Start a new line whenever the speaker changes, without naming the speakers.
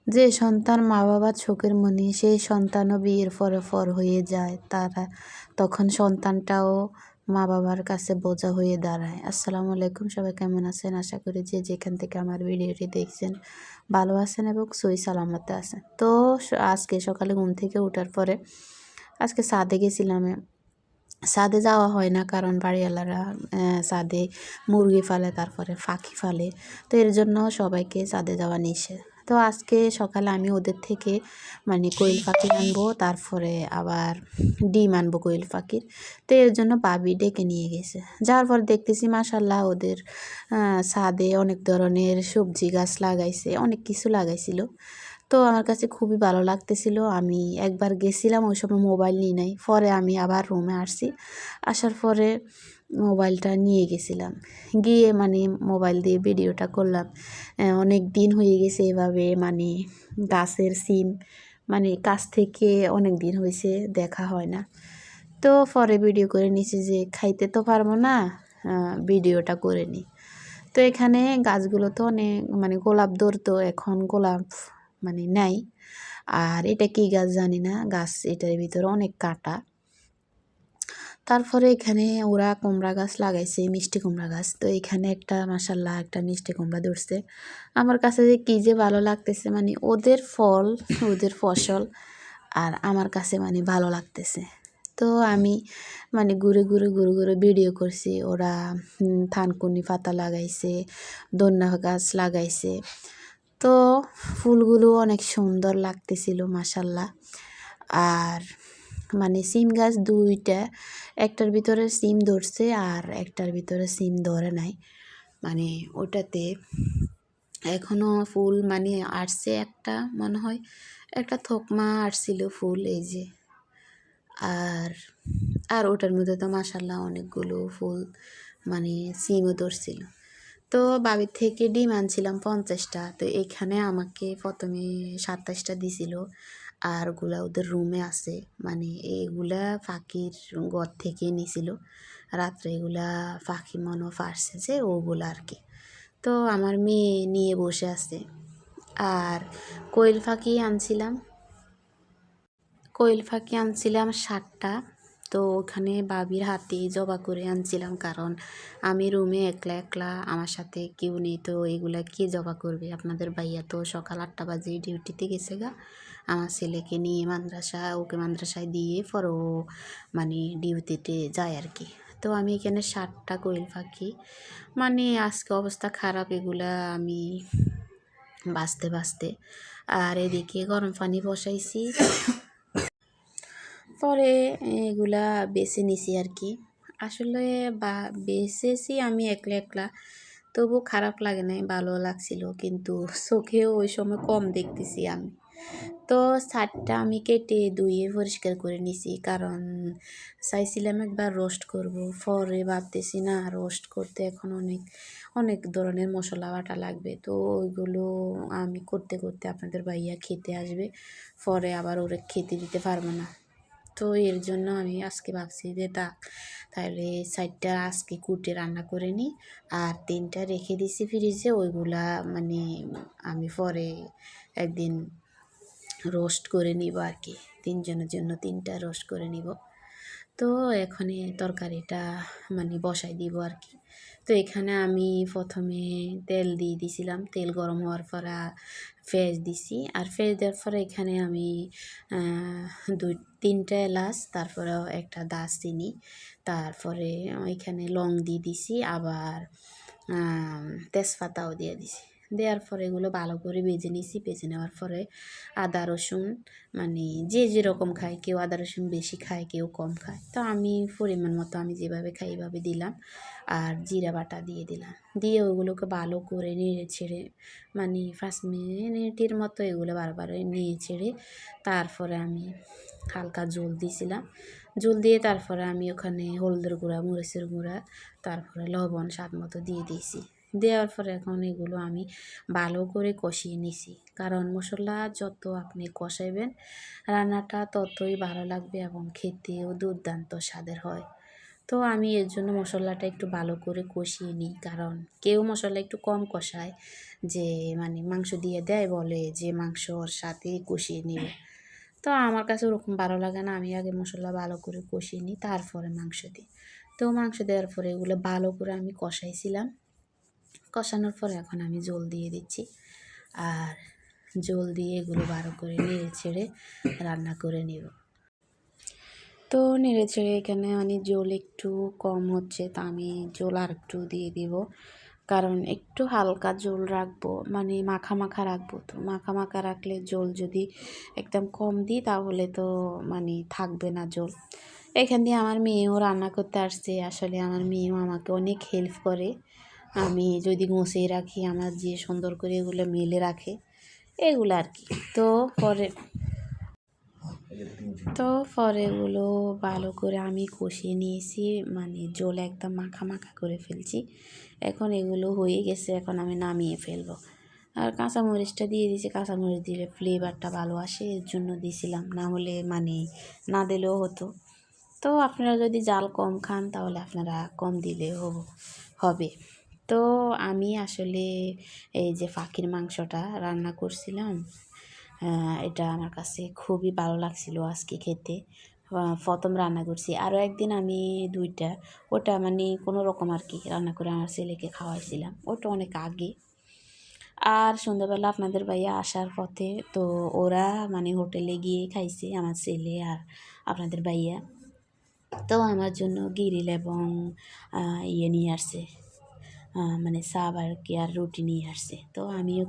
যে সন্তান মা বাবার চোখের মনি, সেই সন্তানও বিয়ের পরে পর হয়ে যায়। তখন সন্তানটাও মা বাবার কাছে বোঝা হয়ে দাঁড়ায়। আসসালামু আলাইকুম, সবাই কেমন আছেন? আশা করি যে যেখান থেকে আমার ভিডিওটি দেখছেন ভালো আছেন এবং সই সালামতে আছেন। তো আজকে সকালে ঘুম থেকে ওঠার পরে আজকে ছাদে গেছিলাম। ছাদে যাওয়া হয় না, কারণ বাড়িওয়ালারা ছাদে মুরগি ফালে, তারপরে পাখি ফালে। তো এর জন্য সবাইকে ছাদে যাওয়া নিষেধ। তো আজকে সকালে আমি ওদের থেকে কোয়েল পাখি আনবো, তারপরে আবার ডিম আনবো কোয়েল পাখির। তো এর জন্য ভাবি ডেকে নিয়ে গেছে। যাওয়ার পর দেখতেছি মাশাল্লাহ ওদের ছাদে অনেক ধরনের সবজি গাছ লাগাইছে, অনেক কিছু লাগাইছিল। তো আমার কাছে খুবই ভালো লাগতেছিল। আমি একবার গেছিলাম, ওই সময় মোবাইল নিয়ে নাই। পরে আমি আবার রুমে আসছি, আসার পরে মোবাইলটা নিয়ে গেছিলাম, গিয়ে মোবাইল দিয়ে ভিডিওটা করলাম। অনেক দিন হয়ে গেছে এভাবে গাছের সিম কাছ থেকে অনেক দিন হয়েছে দেখা হয় না। তো পরে ভিডিও করে নিছি যে খাইতে তো পারবো না, ভিডিওটা করে নিই। তো এখানে গাছগুলো তো অনেক গোলাপ ধরতো, এখন গোলাপ নাই। আর এটা কি গাছ জানি না, গাছ এটার ভিতরে অনেক কাটা। তারপরে এখানে ওরা কুমড়া গাছ লাগাইছে, মিষ্টি কুমড়া গাছ। তো এখানে একটা মাশাল্লাহ একটা মিষ্টি কুমড়া ধরছে। আমার কাছে যে কী যে ভালো লাগতেছে, ওদের ফল, ওদের ফসল, আর আমার কাছে ভালো লাগতেছে। তো আমি ঘুরে ঘুরে ঘুরে ঘুরে ভিডিও করছি। ওরা থানকুনি পাতা লাগাইছে, ধন্যা গাছ লাগাইছে। তো ফুলগুলো অনেক সুন্দর লাগতেছিল মাশাল্লাহ। আর সিম গাছ দুইটা, একটার ভিতরে সিম ধরছে আর একটার ভিতরে সিম ধরে নাই। ওটাতে এখনও ফুল আসছে, একটা মনে হয় একটা থকমা আসছিল ফুল, এই যে। আর আর ওটার মধ্যে তো মাশাল্লাহ অনেকগুলো ফুল সিমও ধরছিল। তো বাবির থেকে ডিম আনছিলাম 50টা। তো এখানে আমাকে প্রথমে 27টা দিছিল, আর ওগুলা ওদের রুমে আছে। এগুলা পাখির ঘর থেকে নিছিল, রাত্রে এগুলা পাখি মনে ফাঁসছে যে ওগুলা আর কি। তো আমার মেয়ে নিয়ে বসে আছে। আর কোয়েল পাখি আনছিলাম 7টা। তো ওখানে বাবির হাতে জবা করে আনছিলাম, কারণ আমি রুমে একলা একলা, আমার সাথে কেউ নেই। তো এগুলা কে জবা করবে? আপনাদের ভাইয়া তো সকাল 8টা বাজে ডিউটিতে গেছে গা। আমার ছেলেকে নিয়ে ওকে মাদ্রাসায় দিয়ে পর ও ডিউটিতে যায় আর কি। তো আমি এখানে 7টা কোয়েল পাখি, আজকে অবস্থা খারাপ, এগুলা আমি বাঁচতে। আর এদিকে গরম পানি বসাইছি, পরে এগুলা বেছে নিছি আর কি। আসলে বেছেছি আমি একলা একলা, তবু খারাপ লাগে নাই, ভালো লাগছিল। কিন্তু চোখেও ওই সময় কম দেখতেছি আমি। তো 7টা আমি কেটে ধুয়ে পরিষ্কার করে নিছি, কারণ চাইছিলাম একবার রোস্ট করব। পরে ভাবতেছি না, রোস্ট করতে এখন অনেক অনেক ধরনের মশলা বাটা লাগবে। তো ওইগুলো আমি করতে করতে আপনাদের ভাইয়া খেতে আসবে, পরে আবার ওরা খেতে দিতে পারবো না। তো এর জন্য আমি আজকে ভাবছি যে তাহলে 7টা আজকে কুটে রান্না করে নিই, আর 3টা রেখে দিছি ফ্রিজে। ওইগুলা আমি পরে একদিন রোস্ট করে নিব আর কি। 3জনের জন্য 3টা রোস্ট করে নিব। তো এখানে তরকারিটা বসাই দিব আর কি। তো এখানে আমি প্রথমে তেল দিয়ে দিছিলাম, তেল গরম হওয়ার পরে পেঁয়াজ দিছি। আর পেঁয়াজ দেওয়ার পরে এখানে আমি 3টা এলাচ, তারপরে একটা দারচিনি, তারপরে এখানে লং দিয়ে দিছি, আবার তেজপাতাও দিয়ে দিছি। দেওয়ার পরে এগুলো ভালো করে ভেজে নিছি। ভেজে নেওয়ার পরে আদা রসুন, যে যেরকম খায়, কেউ আদা রসুন বেশি খায়, কেউ কম খায়। তো আমি পরিমাণ মতো আমি যেভাবে খাই এভাবে দিলাম, আর জিরা বাটা দিয়ে দিলাম। দিয়ে ওগুলোকে ভালো করে নেড়ে ছেড়ে 5 মিনিটের মতো এগুলো বারবার নেড়ে ছেড়ে, তারপরে আমি হালকা জল দিয়েছিলাম। জল দিয়ে তারপরে আমি ওখানে হলুদের গুঁড়া, মরিচের গুঁড়া, তারপরে লবণ স্বাদ মতো দিয়ে দিয়েছি। দেওয়ার পরে এখন এগুলো আমি ভালো করে কষিয়ে নিছি, কারণ মশলা যত আপনি কষাইবেন রান্নাটা ততই ভালো লাগবে এবং খেতেও দুর্দান্ত স্বাদের হয়। তো আমি এর জন্য মশলাটা একটু ভালো করে কষিয়ে নিই, কারণ কেউ মশলা একটু কম কষায়, যে মানে মাংস দিয়ে দেয়, বলে যে মাংসর সাথে কষিয়ে নিবে। তো আমার কাছে ওরকম ভালো লাগে না, আমি আগে মশলা ভালো করে কষিয়ে নিই, তারপরে মাংস দিই। তো মাংস দেওয়ার পরে এগুলো ভালো করে আমি কষাইছিলাম, কষানোর পরে এখন আমি জল দিয়ে দিচ্ছি। আর জল দিয়ে এগুলো ভালো করে নেড়ে ছেড়ে রান্না করে নেব। তো নেড়ে ছেড়ে এখানে মানে জল একটু কম হচ্ছে, তা আমি জল আর একটু দিয়ে দিব, কারণ একটু হালকা জল রাখবো, মানে মাখা মাখা রাখবো। তো মাখা মাখা রাখলে জল যদি একদম কম দিই তাহলে তো মানে থাকবে না জল। এখান দিয়ে আমার মেয়েও রান্না করতে আসছে, আসলে আমার মেয়েও আমাকে অনেক হেল্প করে। আমি যদি গুছিয়ে রাখি, আমার যে সুন্দর করে এগুলো মেলে রাখে, এগুলো আর কি। তো পরে এগুলো ভালো করে আমি কষিয়ে নিয়েছি, মানে জল একদম মাখা মাখা করে ফেলছি। এখন এগুলো হয়ে গেছে, এখন আমি নামিয়ে ফেলবো। আর কাঁচামরিচটা দিয়ে দিয়েছি, কাঁচামরিচ দিলে ফ্লেভারটা ভালো আসে, এর জন্য দিয়েছিলাম, না হলে মানে না দিলেও হতো। তো আপনারা যদি জাল কম খান তাহলে আপনারা কম দিলেও হবে। তো আমি আসলে এই যে পাখির মাংসটা রান্না করছিলাম, এটা আমার কাছে খুবই ভালো লাগছিল আজকে খেতে। প্রথম রান্না করছি, আরও একদিন আমি দুইটা, ওটা মানে কোনো রকম আর কি রান্না করে আমার ছেলেকে খাওয়াইছিলাম, ওটা অনেক আগে। আর সন্ধ্যাবেলা আপনাদের ভাইয়া আসার পথে তো ওরা মানে হোটেলে গিয়ে খাইছে, আমার ছেলে আর আপনাদের ভাইয়া। তো আমার জন্য গিরিল এবং ইয়ে নিয়ে আসছে, মানে সাব আর কি, আর রুটি নিয়ে আসছে। তো আমিও